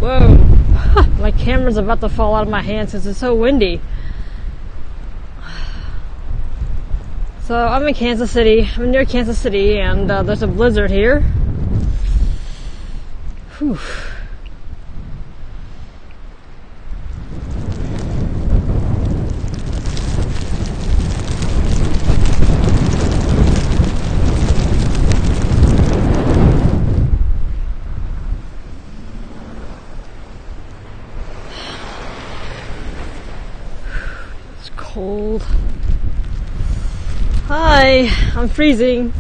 Whoa. My camera's about to fall out of my hands because it's so windy. So I'm in Kansas City. I'm near Kansas City, and there's a blizzard here. Whew. It's cold. Hi, I'm freezing.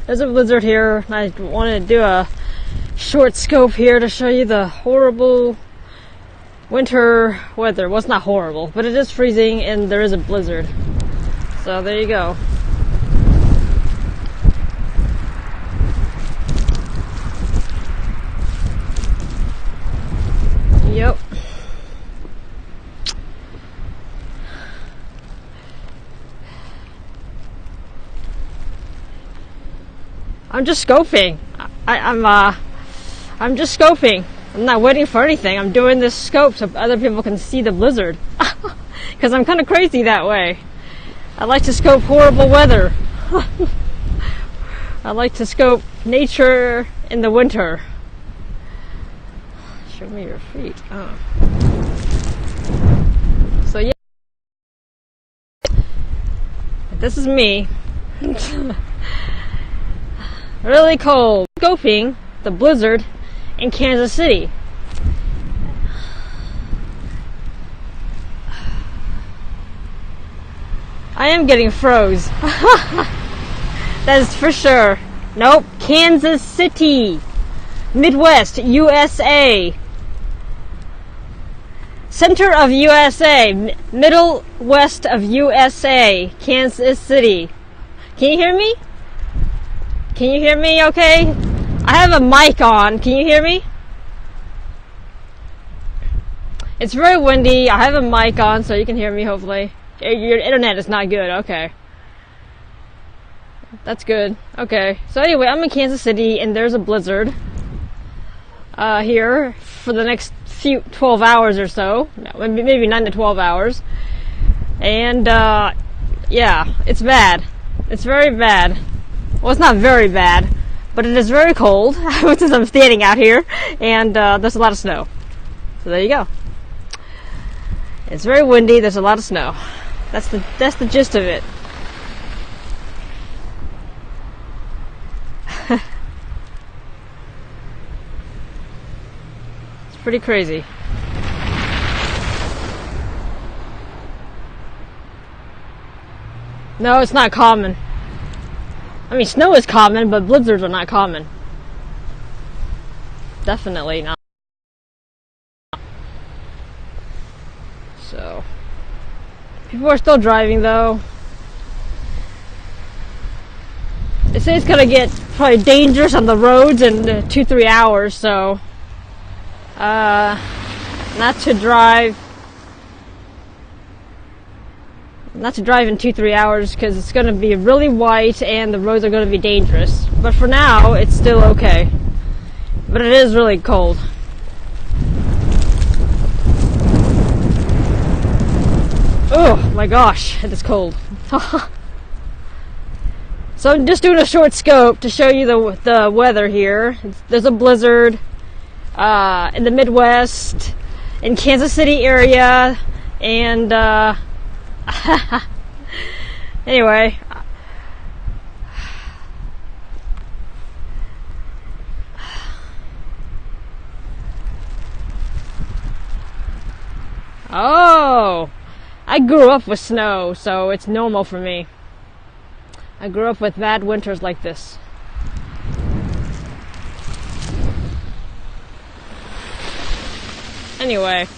There's a blizzard here. I wanted to do a short scope here to show you the horrible winter weather. Well, it's not horrible, but it is freezing and there is a blizzard. So there you go. Yep. I'm just scoping. I'm just scoping. I'm not waiting for anything. I'm doing this scope so other people can see the blizzard. Because I'm kind of crazy that way. I like to scope horrible weather. I like to scope nature in the winter. Show me your feet. Oh. So yeah. This is me. Really cold. Scoping the blizzard in Kansas City. I am getting froze. That is for sure. Nope. Kansas City. Midwest, USA. Center of USA. Middle west of USA. Kansas City. Can you hear me? Can you hear me okay? I have a mic on. Can you hear me? It's very windy. I have a mic on so you can hear me hopefully. Your internet is not good. Okay. That's good. Okay. So anyway, I'm in Kansas City and there's a blizzard here for the next 12 hours or so. Maybe 9 to 12 hours. And yeah, it's bad. It's very bad. Well, it's not very bad, but it is very cold, since I'm standing out here, and there's a lot of snow. So there you go. It's very windy, there's a lot of snow. That's the gist of it. It's pretty crazy. No, it's not common. I mean, snow is common, but blizzards are not common. Definitely not. So, people are still driving though. They say it's gonna get probably dangerous on the roads in 2-3 hours, so not to drive in 2-3 hours because it's going to be really white and the roads are going to be dangerous. But for now, it's still okay. But it is really cold. Oh my gosh, it is cold. So I'm just doing a short scope to show you the weather here. There's a blizzard in the Midwest, in Kansas City area, and anyway, oh, I grew up with snow, so it's normal for me. I grew up with bad winters like this. Anyway.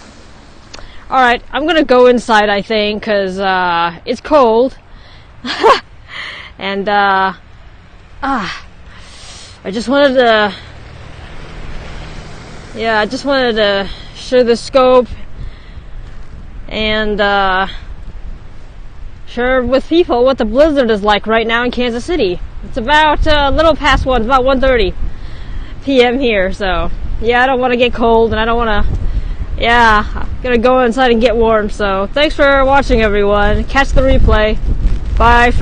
Alright, I'm gonna go inside, I think, because it's cold. And I just wanted to show the scope and share with people what the blizzard is like right now in Kansas City. It's about a little past 1, it's about 1:30 p.m. here, so yeah, I don't want to get cold, and I don't want to, yeah, I'm gonna go inside and get warm. So thanks for watching, everyone. Catch the replay. Bye.